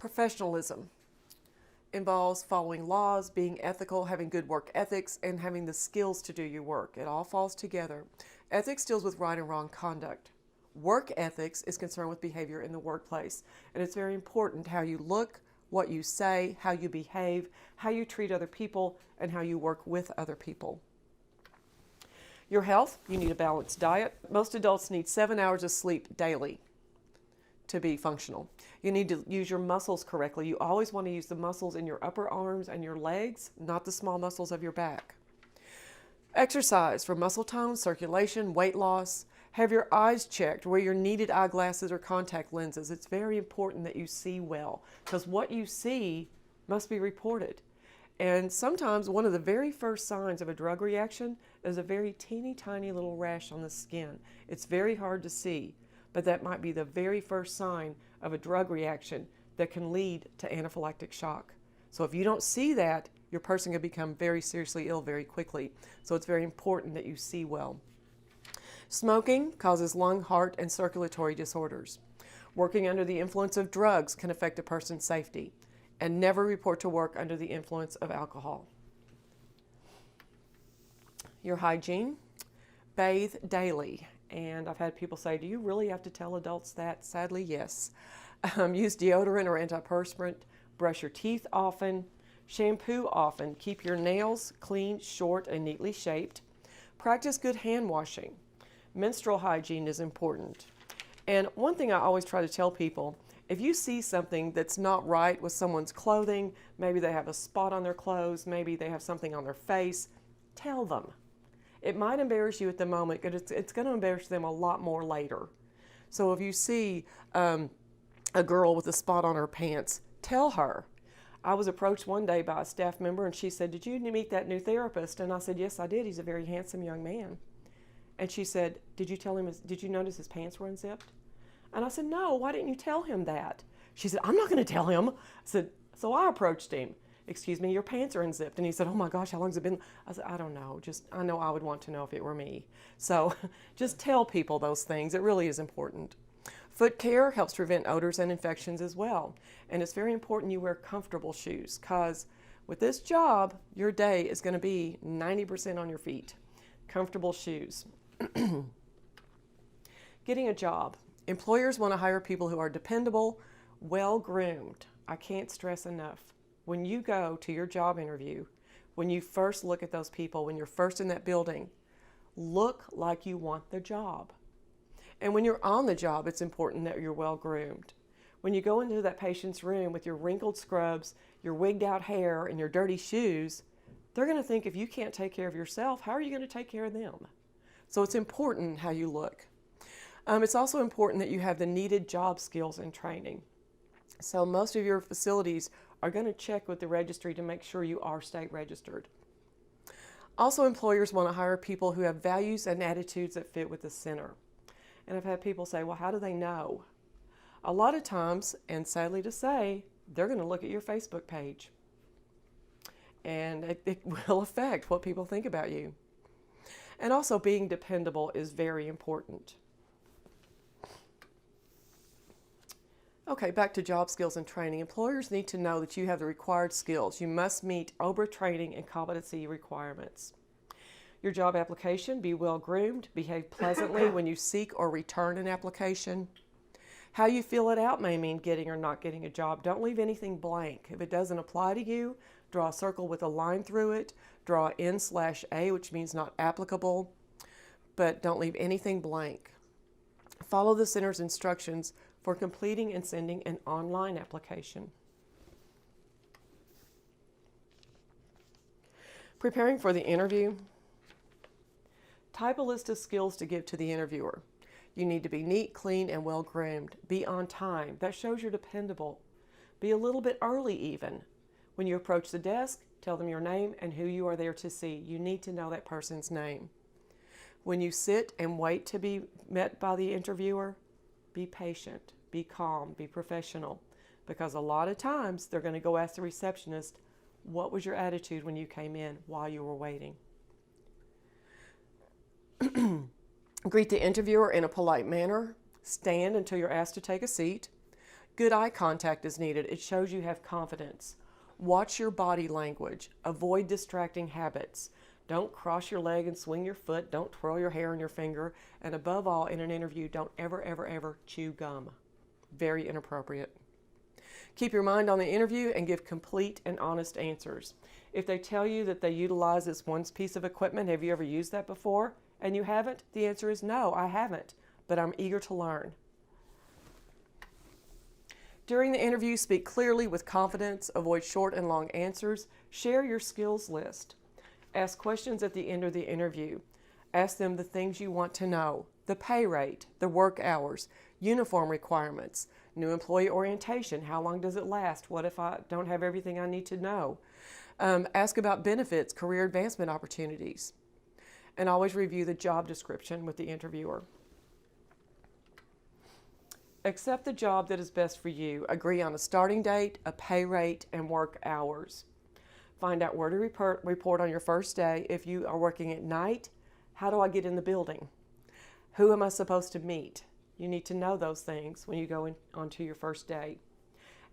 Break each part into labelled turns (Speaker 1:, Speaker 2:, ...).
Speaker 1: Professionalism involves following laws, being ethical, having good work ethics, and having the skills to do your work. It all falls together. Ethics deals with right and wrong conduct. Work ethics is concerned with behavior in the workplace, and it's very important how you look, what you say, how you behave, how you treat other people, and how you work with other people. Your health, you need a balanced diet. Most adults need 7 hours of sleep daily to be functional. You need to use your muscles correctly. You always want to use the muscles in your upper arms and your legs, not the small muscles of your back. Exercise for muscle tone, circulation, weight loss. Have your eyes checked, wear your needed eyeglasses or contact lenses. It's very important that you see well, because what you see must be reported. And sometimes one of the very first signs of a drug reaction is a very teeny tiny little rash on the skin. It's very hard to see, but that might be the very first sign of a drug reaction that can lead to anaphylactic shock. So if you don't see that, your person can become very seriously ill very quickly. So it's very important that you see well. Smoking causes lung, heart, and circulatory disorders. Working under the influence of drugs can affect a person's safety. And never report to work under the influence of alcohol. Your hygiene, bathe daily. And I've had people say, do you really have to tell adults that? Sadly, yes. Use deodorant or antiperspirant. Brush your teeth often. Shampoo often. Keep your nails clean, short, and neatly shaped. Practice good hand washing. Menstrual hygiene is important. And one thing I always try to tell people, if you see something that's not right with someone's clothing, maybe they have a spot on their clothes, maybe they have something on their face, tell them. It might embarrass you at the moment, but it's going to embarrass them a lot more later. So if you see a girl with a spot on her pants, tell her. I was approached one day by a staff member and she said, did you meet that new therapist? And I said, yes, I did. He's a very handsome young man. And she said, did you notice his pants were unzipped? And I said, no, why didn't you tell him that? She said, I'm not going to tell him. I said, so I approached him. Excuse me, your pants are unzipped. And he said, oh my gosh, how long has it been? I said, I don't know. I know I would want to know if it were me. So just tell people those things. It really is important. Foot care helps prevent odors and infections as well. And it's very important you wear comfortable shoes, because with this job, your day is going to be 90% on your feet. Comfortable shoes. Getting a job. Employers want to hire people who are dependable, well-groomed. I can't stress enough. When you go to your job interview, when you first look at those people, when you're first in that building, look like you want the job. And when you're on the job, it's important that you're well-groomed. When you go into that patient's room with your wrinkled scrubs, your wigged out hair, and your dirty shoes, they're going to think if you can't take care of yourself, how are you going to take care of them? So it's important how you look. It's also important that you have the needed job skills and training. So most of your facilities are going to check with the registry to make sure you are state registered. Also, employers want to hire people who have values and attitudes that fit with the center. And I've had people say, well, how do they know? A lot of times, and sadly to say, they're going to look at your Facebook page. And it will affect what people think about you. And also, being dependable is very important. Okay, back to job skills and training. Employers need to know that you have the required skills. You must meet OBRA training and competency requirements. Your job application, be well-groomed, behave pleasantly when you seek or return an application. How you fill it out may mean getting or not getting a job. Don't leave anything blank. If it doesn't apply to you, draw a circle with a line through it. Draw N/A, which means not applicable, but don't leave anything blank. Follow the center's instructions for completing and sending an online application. Preparing for the interview. Type a list of skills to give to the interviewer. You need to be neat, clean, and well-groomed. Be on time. That shows you're dependable. Be a little bit early even. When you approach the desk, tell them your name and who you are there to see. You need to know that person's name. When you sit and wait to be met by the interviewer, be patient, be calm, be professional, because a lot of times they're going to go ask the receptionist, what was your attitude when you came in while you were waiting? Greet the interviewer in a polite manner. Stand until you're asked to take a seat. Good eye contact is needed. It shows you have confidence. Watch your body language. Avoid distracting habits. Don't cross your leg and swing your foot. Don't twirl your hair on your finger. And above all, in an interview, don't ever, ever, ever chew gum. Very inappropriate. Keep your mind on the interview and give complete and honest answers. If they tell you that they utilize this one piece of equipment, have you ever used that before? And you haven't? The answer is no, I haven't, but I'm eager to learn. During the interview, speak clearly with confidence. Avoid short and long answers. Share your skills list. Ask questions at the end of the interview. Ask them the things you want to know: the pay rate, the work hours, uniform requirements, new employee orientation. How long does it last? What if I don't have everything I need to know? Ask about benefits, career advancement opportunities. And always review the job description with the interviewer. Accept the job that is best for you. Agree on a starting date, a pay rate, and work hours. Find out where to report on your first day. If you are working at night, how do I get in the building? Who am I supposed to meet? You need to know those things when you go onto your first day.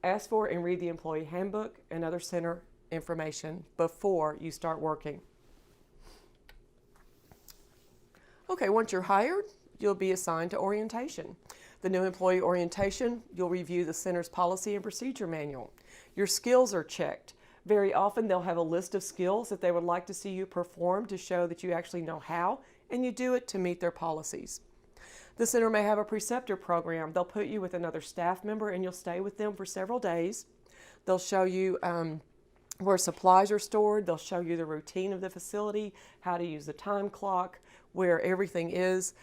Speaker 1: Ask for and read the employee handbook and other center information before you start working. Okay, once you're hired, you'll be assigned to orientation. The new employee orientation, you'll review the center's policy and procedure manual. Your skills are checked. Very often they'll have a list of skills that they would like to see you perform to show that you actually know how, and you do it to meet their policies. The center may have a preceptor program. They'll put you with another staff member and you'll stay with them for several days. They'll show you where supplies are stored. They'll show you the routine of the facility, how to use the time clock, where everything is.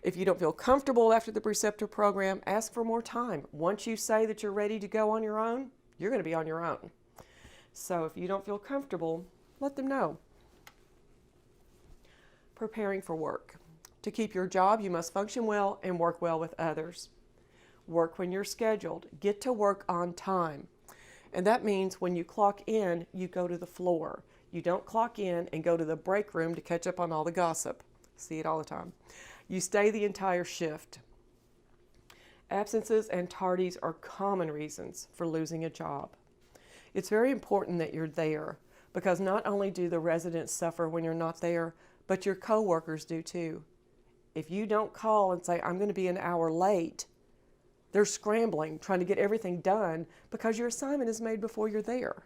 Speaker 1: If you don't feel comfortable after the preceptor program, ask for more time. Once you say that you're ready to go on your own, you're going to be on your own. So if you don't feel comfortable, let them know. Preparing for work. To keep your job, you must function well and work well with others. Work when you're scheduled. Get to work on time. And that means when you clock in, you go to the floor. You don't clock in and go to the break room to catch up on all the gossip. See it all the time. You stay the entire shift. Absences and tardies are common reasons for losing a job. It's very important that you're there, because not only do the residents suffer when you're not there, but your coworkers do too. If you don't call and say, I'm going to be an hour late, they're scrambling, trying to get everything done because your assignment is made before you're there.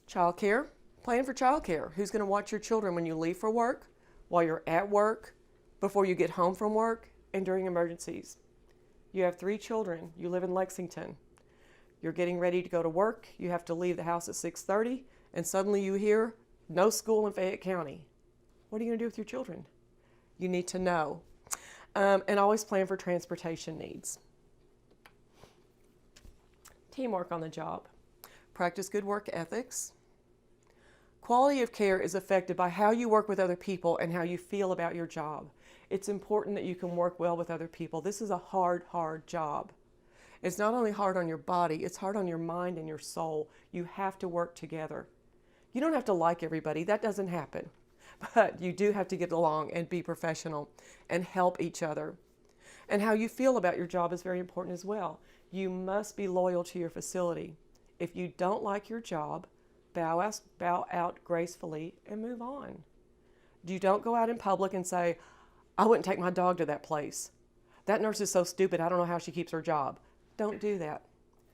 Speaker 1: Childcare. Plan for childcare. Who's going to watch your children when you leave for work, while you're at work, before you get home from work, and during emergencies? You have 3 children. You live in Lexington. You're getting ready to go to work. You have to leave the house at 6:30, and suddenly you hear, no school in Fayette County. What are you going to do with your children? You need to know. And always plan for transportation needs. Teamwork on the job. Practice good work ethics. Quality of care is affected by how you work with other people and how you feel about your job. It's important that you can work well with other people. This is a hard, hard job. It's not only hard on your body, it's hard on your mind and your soul. You have to work together. You don't have to like everybody. That doesn't happen. But you do have to get along and be professional and help each other. And how you feel about your job is very important as well. You must be loyal to your facility. If you don't like your job, bow out gracefully and move on. You don't go out in public and say, I wouldn't take my dog to that place. That nurse is so stupid, I don't know how she keeps her job. Don't do that.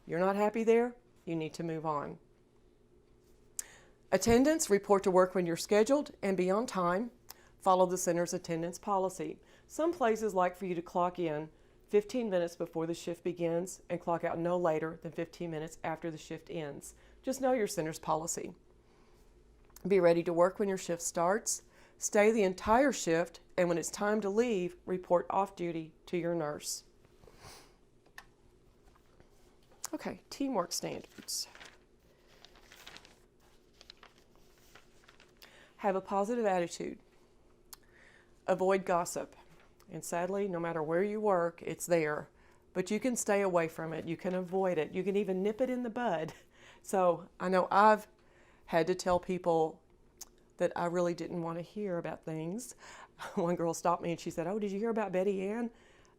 Speaker 1: You're not happy there, you need to move on. Attendance, report to work when you're scheduled and be on time. Follow the center's attendance policy. Some places like for you to clock in 15 minutes before the shift begins and clock out no later than 15 minutes after the shift ends. Just know your center's policy. Be ready to work when your shift starts. Stay the entire shift, and when it's time to leave, report off duty to your nurse. Okay, teamwork standards. Have a positive attitude. Avoid gossip. And sadly, no matter where you work, it's there. But you can stay away from it. You can avoid it. You can even nip it in the bud. So I know I've had to tell people that I really didn't want to hear about things. One girl stopped me and she said, oh, did you hear about Betty Ann?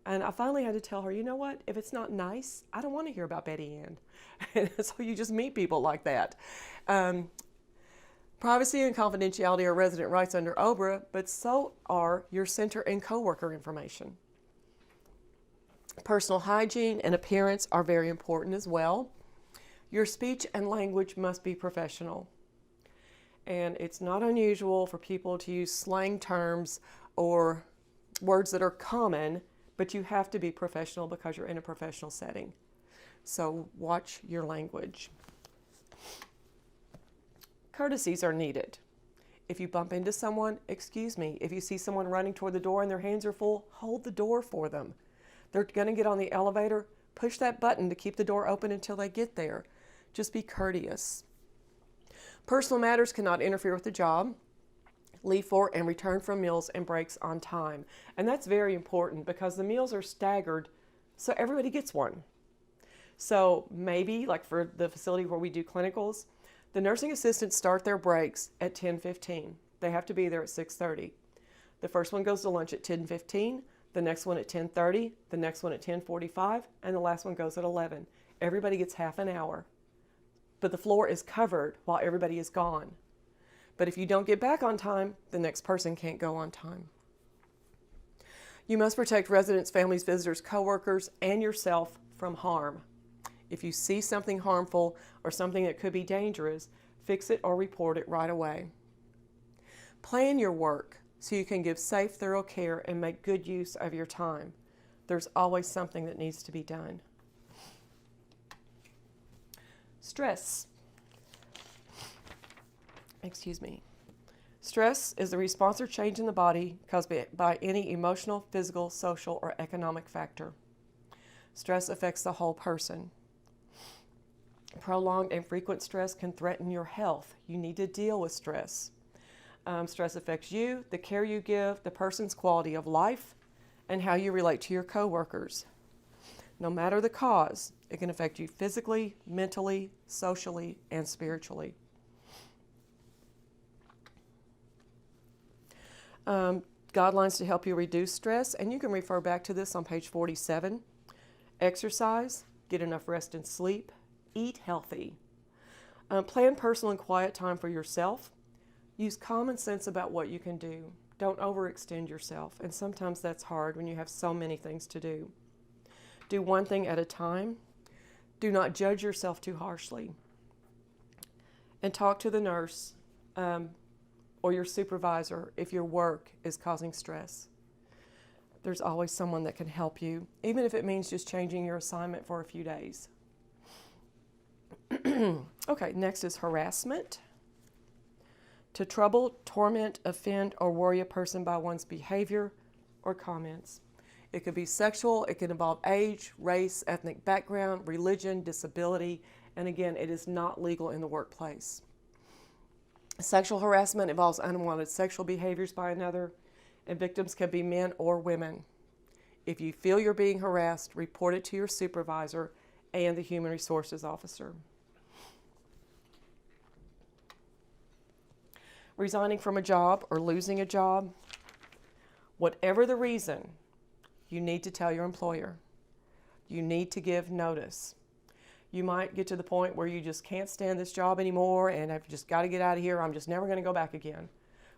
Speaker 1: And I finally had to tell her, you know what? If it's not nice, I don't want to hear about Betty Ann. And so you just meet people like that. Privacy and confidentiality are resident rights under OBRA, but so are your center and coworker information. Personal hygiene and appearance are very important as well. Your speech and language must be professional. And it's not unusual for people to use slang terms or words that are common, but you have to be professional because you're in a professional setting. So watch your language. Courtesies are needed. If you bump into someone, excuse me. If you see someone running toward the door and their hands are full, hold the door for them. They're going to get on the elevator, push that button to keep the door open until they get there. Just be courteous. Personal matters cannot interfere with the job. Leave for and return from meals and breaks on time. And that's very important because the meals are staggered, so everybody gets one. So maybe, like for the facility where we do clinicals, the nursing assistants start their breaks at 10:15. They have to be there at 6:30. The first one goes to lunch at 10:15, the next one at 10:30, the next one at 10:45, and the last one goes at 11. Everybody gets half an hour. But the floor is covered while everybody is gone. But if you don't get back on time, the next person can't go on time. You must protect residents, families, visitors, coworkers, and yourself from harm. If you see something harmful or something that could be dangerous, fix it or report it right away. Plan your work so you can give safe, thorough care and make good use of your time. There's always something that needs to be done. Stress. Stress is the response or change in the body caused by any emotional, physical, social, or economic factor. Stress affects the whole person. Prolonged and frequent stress can threaten your health. You need to deal with stress. Stress affects you, the care you give, the person's quality of life, and how you relate to your coworkers. No matter the cause, it can affect you physically, mentally, socially, and spiritually. Guidelines to help you reduce stress, and you can refer back to this on page 47. Exercise, get enough rest and sleep, eat healthy. Plan personal and quiet time for yourself. Use common sense about what you can do. Don't overextend yourself, and sometimes that's hard when you have so many things to do. Do one thing at a time. Do not judge yourself too harshly. And talk to the nurse or your supervisor if your work is causing stress. There's always someone that can help you, even if it means just changing your assignment for a few days. Okay, next is harassment. To trouble, torment, offend, or worry a person by one's behavior or comments. It could be sexual, it can involve age, race, ethnic background, religion, disability, and again, it is not legal in the workplace. Sexual harassment involves unwanted sexual behaviors by another, and victims can be men or women. If you feel you're being harassed, report it to your supervisor and the human resources officer. Resigning from a job or losing a job, whatever the reason, you need to tell your employer. You need to give notice. You might get to the point where you just can't stand this job anymore and I've just got to get out of here. I'm just never going to go back again.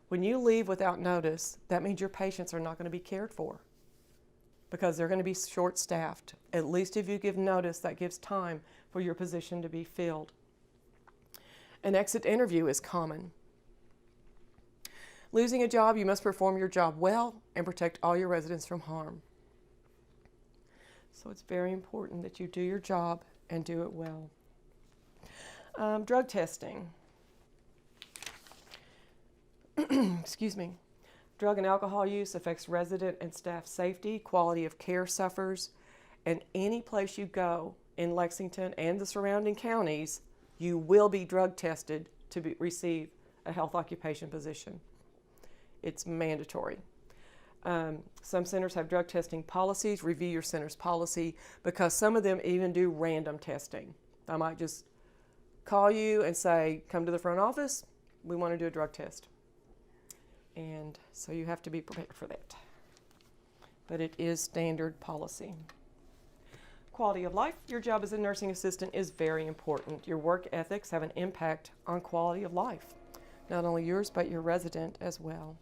Speaker 1: When you leave without notice, that means your patients are not going to be cared for because they're going to be short-staffed. At least if you give notice, that gives time for your position to be filled. An exit interview is common. Losing a job, you must perform your job well and protect all your residents from harm. So it's very important that you do your job and do it well. Drug testing. Excuse me. Drug and alcohol use affects resident and staff safety, quality of care suffers, and any place you go in Lexington and the surrounding counties, you will be drug tested to receive a health occupation position. It's mandatory. Some centers have drug testing policies. Review your center's policy because some of them even do random testing. I might just call you and say, come to the front office, we want to do a drug test. And so you have to be prepared for that. but it is standard policy. Quality of life. Your job as a nursing assistant is very important. Your work ethics have an impact on quality of life, not only yours, but your resident as well.